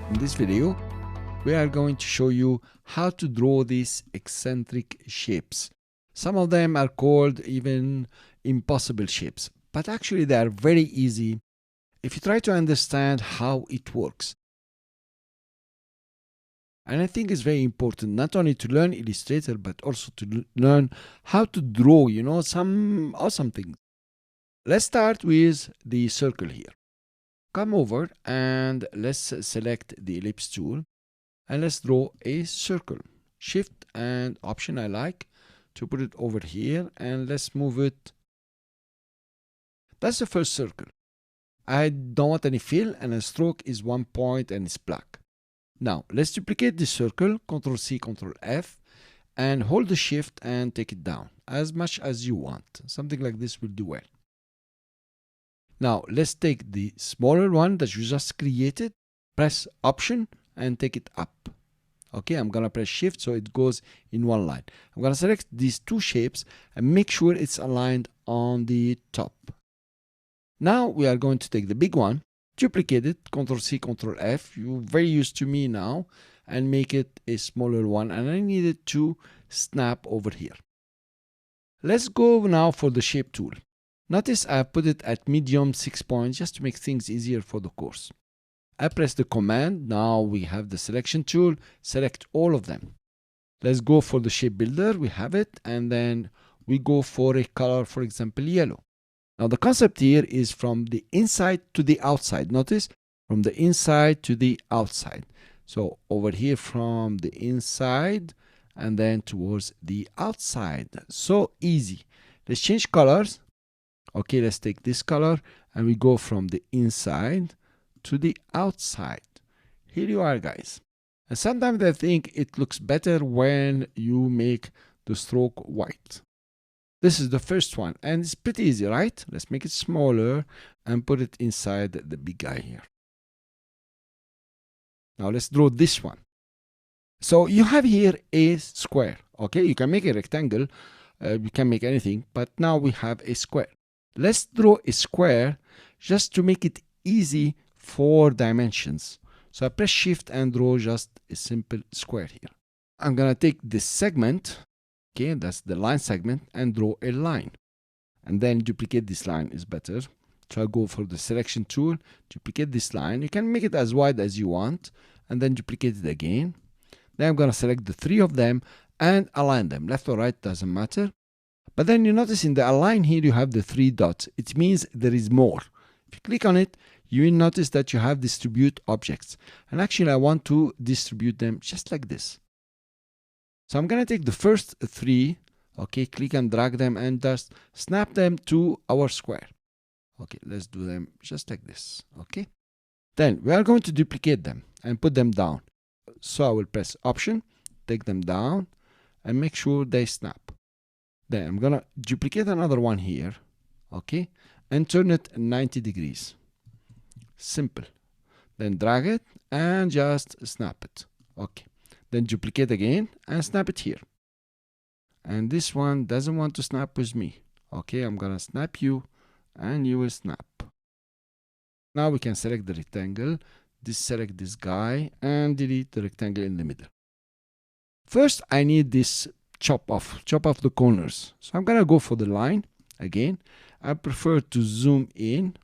In this video, we are going to show you how to draw these eccentric shapes. Some of them are called even impossible shapes, but actually they are very easy if you try to understand how it works. And I think it's very important not only to learn Illustrator, but also to learn how to draw, some awesome things. Let's start with the circle here. Come over and let's select the ellipse tool and let's draw a circle. Shift and Option I like to put it over here, and let's move it. That's the first circle. I don't want any fill, and a stroke is 1 point and it's black. Now let's duplicate this circle, Ctrl C, Ctrl F, and hold the shift and take it down as much as you want. Something like this will do well. Now let's take the smaller one that you just created, press Option and take it up. Okay, I'm gonna press Shift so it goes in one line. I'm gonna select these two shapes and make sure it's aligned on the top. Now we are going to take the big one, duplicate it, Ctrl C, Ctrl F. You're very used to me now, and make it a smaller one, and I need it to snap over here. Let's go now for the shape tool. Notice I put it at medium 6 points just to make things easier for the course. I press the command. Now we have the selection tool. Select all of them. Let's go for the shape builder. We have it, and then we go for a color, for example, yellow. Now the concept here is from the inside to the outside. Notice from the inside to the outside. So over here from the inside and then towards the outside. So easy. Let's change colors. Okay, let's take this color and we go from the inside to the outside. Here you are, guys. And sometimes I think it looks better when you make the stroke white. This is the first one, and it's pretty easy, right? Let's make it smaller and put it inside the big guy here. Now let's draw this one. So you have here a square. Okay, you can make a rectangle, you can make anything, but now we have a square. Let's draw a square just to make it easy for dimensions. So I press Shift and draw just a simple square here. I'm gonna take this segment, okay, that's the line segment, and draw a line. And then duplicate this line is better. So I go for the selection tool, duplicate this line. You can make it as wide as you want, and then duplicate it again. Then I'm gonna select the three of them and align them. Left or right, doesn't matter. But then you notice in the align here, you have the three dots. It means there is more. If you click on it, you will notice that you have distribute objects. And actually, I want to distribute them just like this. So I'm going to take the first three, okay, click and drag them and just snap them to our square. Okay, let's do them just like this, okay? Then we are going to duplicate them and put them down. So I will press Option, take them down, and make sure they snap. Then I'm going to duplicate another one here, okay, and turn it 90 degrees. Simple. Then drag it and just snap it. Okay. Then duplicate again and snap it here. And this one doesn't want to snap with me. Okay, I'm gonna snap you and you will snap. Now we can select the rectangle, deselect this guy and delete the rectangle in the middle. First, I need this chop off the corners. So I'm gonna go for the line again. I prefer to zoom in.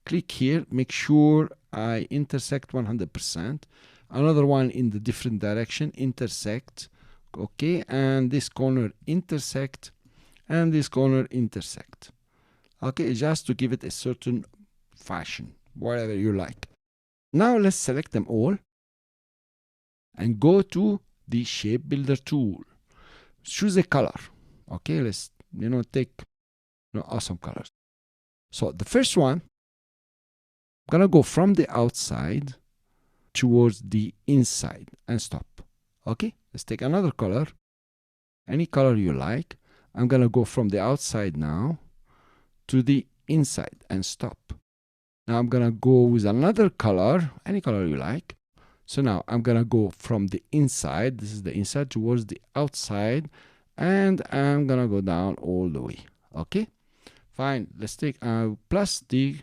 Click here, make sure I intersect 100%. Another one in the different direction, intersect. Okay, and this corner intersect, and this corner intersect. Okay, just to give it a certain fashion, whatever you like. Now let's select them all and go to the shape builder tool. Choose a color. Okay, let's take awesome colors. So the first one, I'm gonna go from the outside towards the inside and stop. Okay, let's take another color, any color you like. I'm gonna go from the outside now to the inside and stop. Now I'm gonna go with another color, any color you like. So now I'm gonna go from the inside, this is the inside, towards the outside, and I'm gonna go down all the way. Okay, fine. Let's take plus the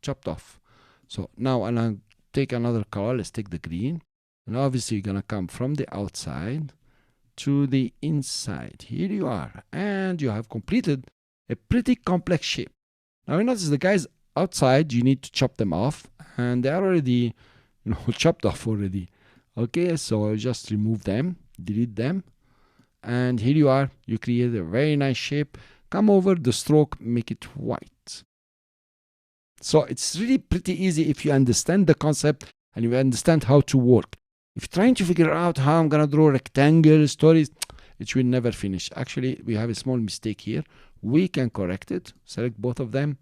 chopped off. So now I'm take another color. Let's take the green. And obviously, you're going to come from the outside to the inside. Here you are. And you have completed a pretty complex shape. Now, you notice the guys outside, you need to chop them off. And they are already, chopped off already. Okay, so just remove them, delete them. And here you are. You create a very nice shape. Come over the stroke, make it white. So it's really pretty easy if you understand the concept and you understand how to work. If you're trying to figure out how I'm going to draw rectangle stories, it will never finish. Actually, we have a small mistake here. We can correct it. Select both of them.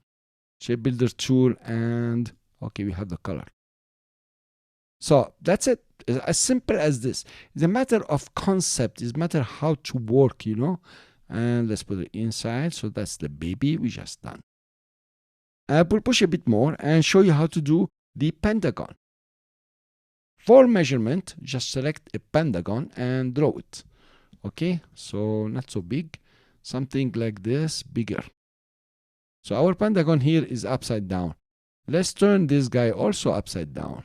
Shape Builder tool, and okay, we have the color. So that's it. It's as simple as this. It's a matter of concept. It's a matter how to work, And let's put it inside. So that's the baby we just done. I will push a bit more and show you how to do the pentagon. For measurement, just select a pentagon and draw it. Okay, so not so big. Something like this, bigger. So our pentagon here is upside down. Let's turn this guy also upside down.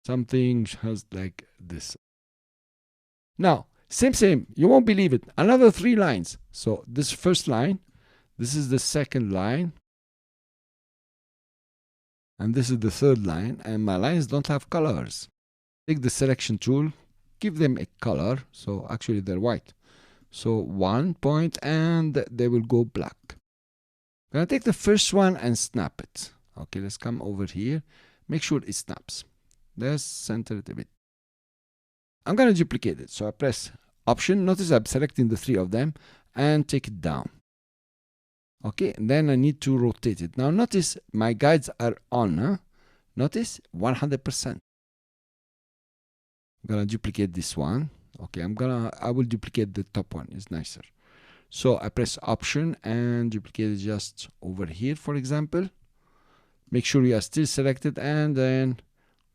Something just like this. Now, same. You won't believe it. Another 3 lines. So this first line, this is the second line. And this is the third line, and my lines don't have colors. Take the selection tool, give them a color, so actually they're white. So 1 point, and they will go black. I'm gonna take the first one and snap it. Okay, let's come over here, make sure it snaps. Let's center it a bit. I'm gonna duplicate it, so I press Option. Notice I'm selecting the 3 of them, and take it down. Okay, and then I need to rotate it. Now notice my guides are on. Notice 100%. I'm gonna duplicate this one. Okay, I will duplicate the top one. It's nicer. So I press Option and duplicate it just over here, for example. Make sure you are still selected, and then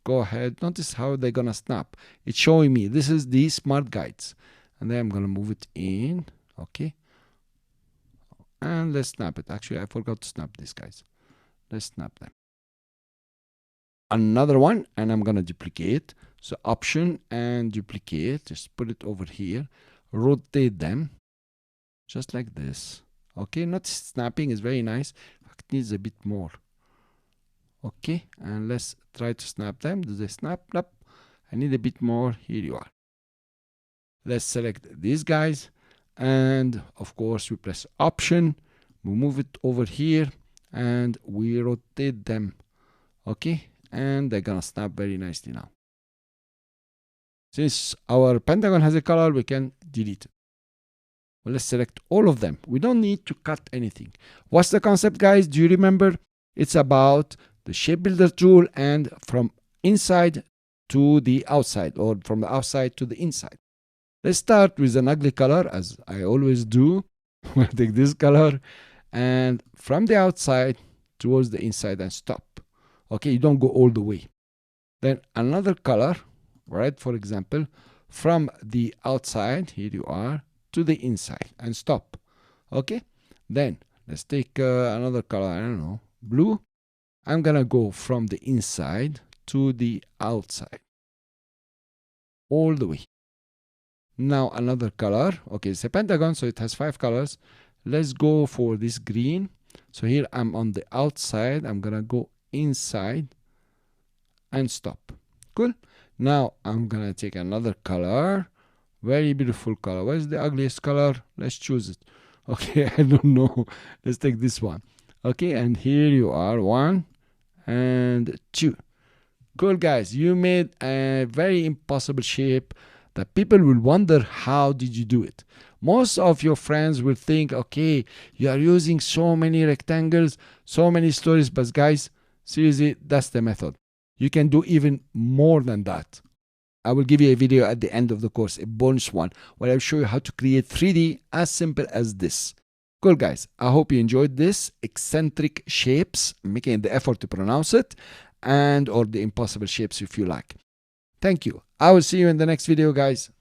go ahead. Notice how they're gonna snap. It's showing me this is the smart guides, and then I'm gonna move it in. Okay. And let's snap it. Actually, I forgot to snap these guys. Let's snap them. Another one, and I'm gonna duplicate. So Option and duplicate. Just put it over here. Rotate them, just like this. Okay, notice snapping is very nice. It needs a bit more. Okay, and let's try to snap them. Do they snap? Nope. I need a bit more. Here you are. Let's select these guys. And of course, we press Option, we move it over here, and we rotate them. Okay, and they're gonna snap very nicely now. Since our pentagon has a color, we can delete it. Well, let's select all of them. We don't need to cut anything. What's the concept, guys? Do you remember? It's about the Shape Builder tool, and from inside to the outside, or from the outside to the inside. Let's start with an ugly color, as I always do. We'll take this color, and from the outside towards the inside, and stop. Okay, you don't go all the way. Then another color, right? For example, from the outside, here you are, to the inside, and stop. Okay, then let's take another color, I don't know, blue. I'm gonna go from the inside to the outside, all the way. Now another color. Okay, it's a pentagon, so it has 5 colors. Let's go for this green. So here I'm on the outside. I'm gonna go inside and stop. Cool. Now I'm gonna take another color. Very beautiful color. What is the ugliest color? Let's choose it. Okay, I don't know. Let's take this one. Okay, and here you are, 1 and 2. Cool, guys. You made a very impossible shape that people will wonder, how did you do it? Most of your friends will think, okay, you are using so many rectangles, so many stories, but guys, seriously, that's the method. You can do even more than that. I will give you a video at the end of the course, a bonus one, where I'll show you how to create 3D as simple as this. Cool, guys. I hope you enjoyed this eccentric shapes, making the effort to pronounce it, and or the impossible shapes if you like. Thank you. I will see you in the next video, guys.